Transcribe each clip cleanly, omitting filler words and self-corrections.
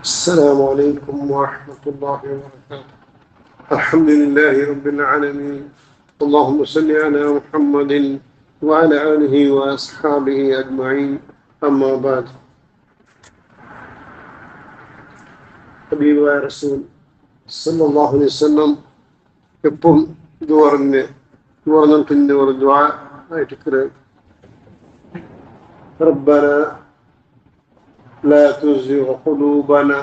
السلام عليكم ورحمة الله وبركاته. الحمد لله رب العالمين. اللهم صل على محمد وعلى آله وأصحابه أجمعين. أما بعد. حبيب رسول صلى الله عليه وسلم يقول دورنا في الدعاء آية ربنا لا تزغ قلوبنا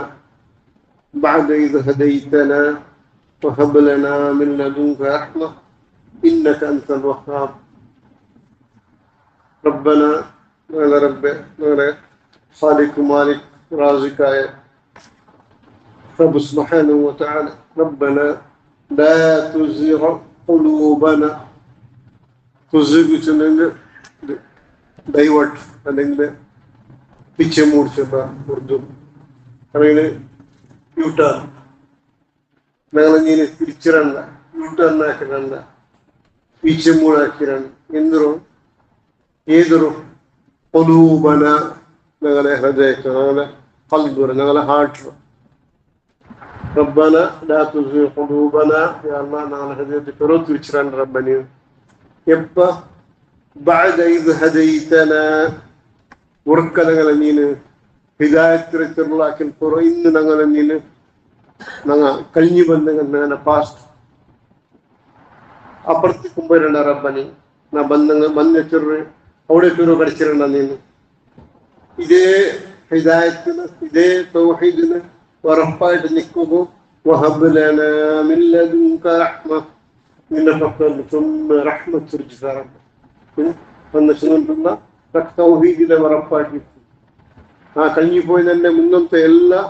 بعد إذ هديتنا وهب لنا من لدنك رحمة إنك أنت الوهاب. ربنا يا رب يا خالق مالك رازق رب سبحانه وتعالى ربنا لا تزغ قلوبنا تزغ divert അല്ലെങ്കിൽ pitch മൂടിച്ചുള്ള Urdu അല്ലെങ്കിൽ U-turn ഞങ്ങളിങ്ങനെ തിരിച്ചിരണ്ട യൂട്ടേൺ ಹಾಕಿರಲ್ಲ പിച്ച് മൂടാക്കിരണ്ട ಎಂದರು ഏതൊരു കൊലൂബന ഞങ്ങളെ ഹൃദയಕ್ಕೆ ഞങ്ങളെ കൽബുര ഞങ്ങളെ ഹാർട്ട് ربنا لا تزغ قلوبنا يا الله ഞങ്ങളെ ഹൃദയത്തെ തിരിച്ചിരണ്ട റബ്ബനി എപ്പ بعد إذ هديتنا ഉറക്കനങ്ങളെ നീന് ഹിദായത്തിലാക്കിൽ പുറ ഇന്ന് ഞങ്ങളെ നീന് ഞങ്ങൾ കഴിഞ്ഞു ബന്ധങ്ങൾ പാസ്റ്റ് അപ്പുറത്തേക്കുമ്പോഴാണ് റബ്ബനി നാ ബന്ധങ്ങൾ ബന്ധച്ചൊരു അവിടെ ചൊരു കടിച്ചിരണ്ട നീന് ഇതേ ഹിദായത്തിന് ഇതേ തൗഹീദിന് ഉറപ്പായിട്ട് നിൽക്കുമ്പോൾ വഹബ് ലനാ മിൻ ലദുൻക റഹ്മ നിന്റെ പക്കൽ റഹ്മത്ത് ചൊരിച്ചു റബ്ബ് വന്നിട്ടുള്ള തൗഹീദിലെ ഉറപ്പാക്കി ആ കഴിഞ്ഞുപോയി തന്നെ മുന്നത്തെ എല്ലാ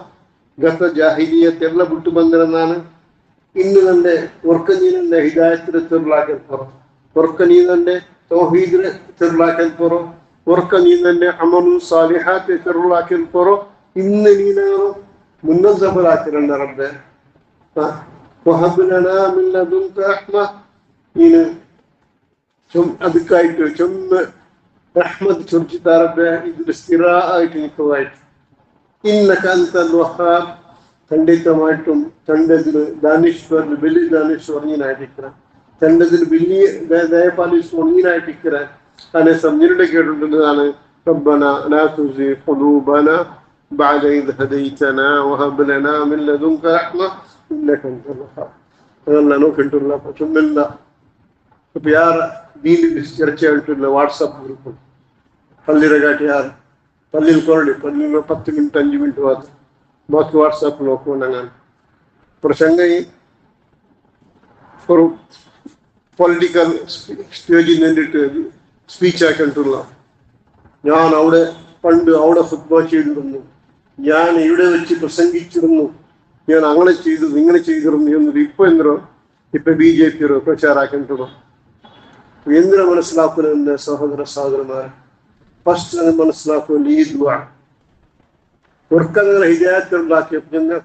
ഗത ജാഹിലിയത്ത് എല്ലാം വിട്ടുബന്ധനാണ് ഇന്ന് തന്നെ ഉറക്കനീനന്റെ ഹിദായത്തിലെ ചെറുലാക്കൽ പുറം ഉറക്കനീനന്റെ തൗഹീദിലെ ചെറുലാക്കൽ പുറം ഉറക്കനീനന്റെ അമലു സാലിഹാത്തെ ചെറുലാക്കൽ പുറം ഇന്ന് നീനോ മുന്നസഫലാക്കിരണ്ട റബ്ബെ വഹബ് ലനാ മിൻ ലദുൻക റഹ്മ നീന് ಅದಕ್ಕಾಯ್ತು ಚೊಮ್ಮೆ ರಹ್ಮತ್ ಚುರ್ಚಿತಾರಬ್ಬೆ ഇതിൽ സ്ഥിരമായിട്ട് നിൽക്കുവായിട്ട് ഇന്നക അൻതൽ വഹാബ് ಖಂಡಿತമായിട്ടും തണ്ടതിൽ ദാനിശ്വർ വലിയ ദാനിശ്വർ നീനായിട്ടിരിക്കുക തണ്ടതിൽ വലിയ ദയപാലിശ്വർ നീനായിട്ടിരിക്കുക അതിനെ സംജയുടെ കേട്ടിട്ടുള്ളതാണ് ربنا لا تزغ قلوبنا بعد إذ هديتنا وهب لنا من لدنك رحمة إنك أنت الوهاب. അതെല്ലാം നോക്കിയിട്ടുള്ള ചുമ്മില്ല ഇപ്പൊ യാർ ദീനിന്റെ ചർച്ച ആയിട്ടുള്ള വാട്സാപ്പ് ഗ്രൂപ്പ് പള്ളിരകാട്ടി യാർ പള്ളിയിൽ കൊറടി പള്ളിയിൽ 10 മിനിറ്റ് 5 മിനിറ്റ് മാത്രം ബാക്കി വാട്സാപ്പ് നോക്കുകൊണ്ടാണ് പ്രസംഗം ഒരു പൊളിറ്റിക്കൽ സ്റ്റേജിൽ നിന്നിട്ട് സ്പീച്ച് ആക്കിയിട്ടുള്ള ഞാൻ അവിടെ പണ്ട് അവിടെ ഫുട്ബോൾ ചെയ്തിരുന്നു ഞാൻ ഇവിടെ വെച്ച് പ്രസംഗിച്ചിരുന്നു ഞാൻ അങ്ങനെ ചെയ്തു ഇങ്ങനെ ചെയ്തിരുന്നു എന്നൊരു ഇപ്പൊ BJP പ്രചാരാക്കിയിട്ടുള്ളൂ എന്തിനാ മനസ്സിലാക്കുന്ന സഹോദര സഹോദരന്മാരെ ഫസ്റ്റ് അത് മനസ്സിലാക്കുന്ന ഈ ദുആ ഉറക്കങ്ങളെ ഹിദായത്തുണ്ടാക്കി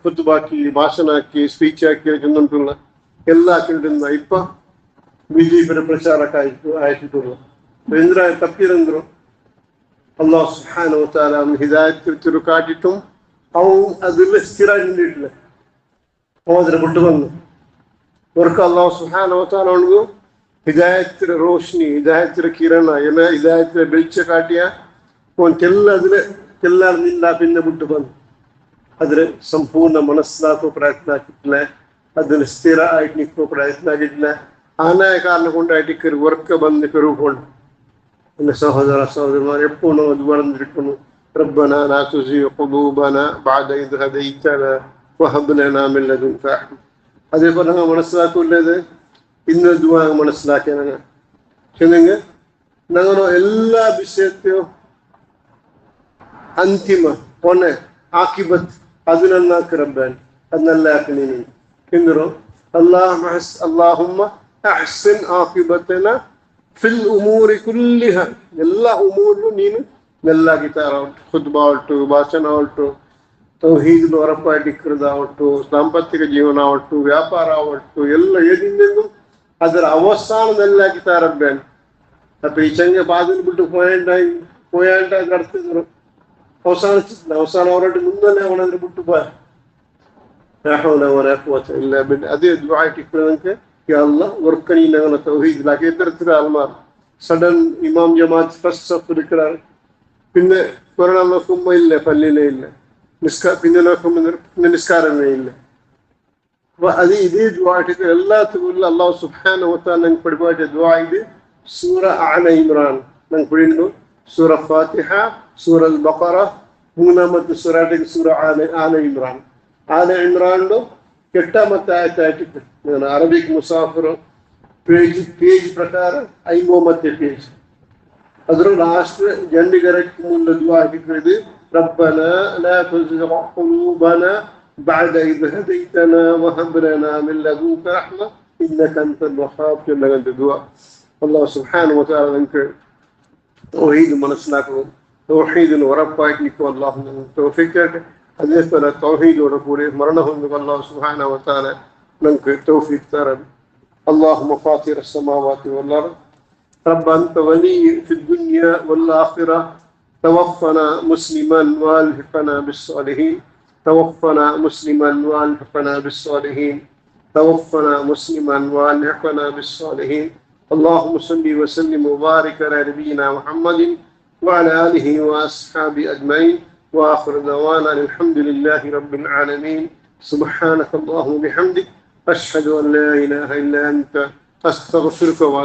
കുത്തുബാക്കി ഭാഷണാക്കി സ്പീച്ച് ആക്കി ചെന്നിട്ടുള്ള എല്ലാ കിട്ടുന്ന ഇപ്പൊ BJP പ്രചാരക്കായി ആയിട്ടുള്ളൂ എന്തിനാ തപ്പിരെന്തോ അല്ലാഹു സുബ്ഹാനഹു വ തആല ഹിദായത്തിൽ കാട്ടിട്ടും അവൻ അതിൽ സ്ഥിരമായി നിന്നിട്ടില്ല അവരെ വിട്ടു വന്നു ഉറക്ക അല്ലാഹു സുബ്ഹാനഹു വ തആല ഉള്ളൂ ഹിദായത്തിലെ റോഷ്നി ഹിദായത്തിലെ കിരണ ಎಲ್ಲ ഹിദായത്തിലെ ಬೆಳಚ ಕಾಟಿಯ ಎಲ್ಲರಿಲ್ಲ പിന്നെ ಬಿಟ್ಟು ಬಂದು ಅದ್ರ ಸಂಪೂರ್ಣ ಮನಸ್ಸಾಕೋ ಪ್ರಯತ್ನ ಆಗಿಲ್ಲ ಅದನ್ನ ಸ್ಥಿರ ಆಗಿ ನಿಕ್ಕೋ ಪ್ರಯತ್ನ ಆಗಿಲ್ಲ ಆನಾಯ ಕಾರಣ ಕೊಂಡಾയിട്ട് ವರ್ಕ್ ಬಂದು ಕರುಕೊಂಡು എൻ്റെ സഹോദര സഹോദരന്മാർ എപ്പോഴും അത് പറഞ്ഞിരിക്കുന്നു ربنا لا تزغ قلوبنا بعد إذ هديتنا وهب لنا من لدنك رحمة. അതേപോലെ ഞങ്ങൾ മനസ്സിലാക്കില്ലത് ഇന്ന് ദുആ മനസ്സിലാക്കിയ ചെന്നെങ്കിൽ ഞങ്ങൾ എല്ലാ വിഷയത്തെയും അന്തിമ കൊನೆ ആക്കിബത്ത് അതിനന്നാക്കി റബ്ബൻ ಅದನ್ನೆಲ್ಲ ನೀನು ಎಂದರು ಅಲ್ಲಾಹುಮ್ಮ ಅಹ್ಸಿನ್ ಆಕಿಬತನ ಫಿಲ್ ಉಮೂರಿ ಕುಲ್ಲಿಹ ಎಲ್ಲ ಉಮೂರು ನೀನು ನೆಲ್ಲಾಗಿತಾರಾವಟ್ಟು ಖುತ್ಬಾ ಆವಟ್ಟು ಭಾಷಣ ಆವಟ್ಟು ತೌಹೀದ್ ಉറപ്പായിട്ടിരിക്കുന്നതാവട്ടു സാമ്പത്തിക ജീവനാവട്ടു വ്യാപാര ആവട്ടു ಎಲ್ಲ ഏതിനും ಅದರ ಅವಸಾನ ನೆಲ್ಲಾಗಿತಾರಬ್ಬೇನ್ ಅಪ್ಪ ಈ ಚಂಗೆ ಬಾಗಿಲು ಬಿಟ್ಟು പോയാണ്ടായി നടത്തിದ್ರು അവസാനിച്ചിട്ടില്ല. അവസാനം അവരുടെ മുന്നല്ലേ അവനതിന് വിട്ടുപോയ അതേ ദ്വായിട്ടിക്ക് വർക്കണി ഞങ്ങളെ തൗഹീദിലാക്കി ഇത്തരത്തിലെ ആൾമാർ സഡൻ ഇമാം ജമാഅത്ത് ഫസ്റ്റ് സ്റ്റെപ്പ് എടുക്கிறார். പിന്നെ കൊറോണ നോക്കുമ്പോ ഇല്ല, പള്ളിയിലേ ഇല്ല, പിന്നെ നോക്കുമ്പോ പിന്നെ നിസ്കാരമേ ഇല്ല. അപ്പൊ അത് ഇതേ ദ്വായിട്ടിക്ക് എല്ലാത്തിനും അള്ളാഹു സുബ്ഹാനഹു വ തആല ഞങ്ങൾക്ക് പഠിപ്പിച്ച ദ്വാ ഇത് സൂറ ആല ഇമ്രാൻ ഞങ്ങൾക്ക് പഠിക്കുന്നു. സൂറ ഫാത്തിഹ, സൂറ അൽ ബഖറ, മൂന്നാമത്തെ സൂറയായിട്ട് സൂറ ആല ഇമ്രാൻ. ആല ഇമ്രാനിലും 8ാമത്തെ ആയത്തായിട്ട് അറബിക് മുസാഫിർ പേജ് പ്രകാരം 50ാമത്തെ പേജ്. ಅದರ ಲಾಸ್ಟ್ ಜಂಡಿಗರಕ್ಕೆ ಮುಂದೆ ದುಆ ಹಾಕಿದ್ದು ربنا لا تزغ قلوبنا بعد إذ هديتنا وهب لنا من لدنك رحمة إنك أنت الوهاب. كما قلت الدعاء الله سبحانه وتعالى أنك توحيد മനസ്സിലാക്കുന്നു, തൗഹീദിന് ഉറപ്പാക്കിക്കോ അല്ലാഹു തൗഫീഖ്. അതേപോലെ തൗഹീദോടെ കൂടി മരണഹൊന്നും അല്ലാഹു സുബ്ഹാനഹു വ തആല നമുക്ക് തൗഫീഖ് തരണം. اللهم فاطر السماوات والأرض رب أنت ولي في الدنيا والآخرة توفنا مسلما والحقنا بالصالحين. توفنا مسلما والحقنا بالصالحين. توفنا مسلما والحقنا بالصالحين. اللهم صل وسلم وبارك على نبينا محمد وعلى آله وأصحابه أجمعين. وآخر دعوانا الحمد لله رب العالمين. سبحانك اللهم وبحمدك أشهد أن لا إله إلا أنت أستغفرك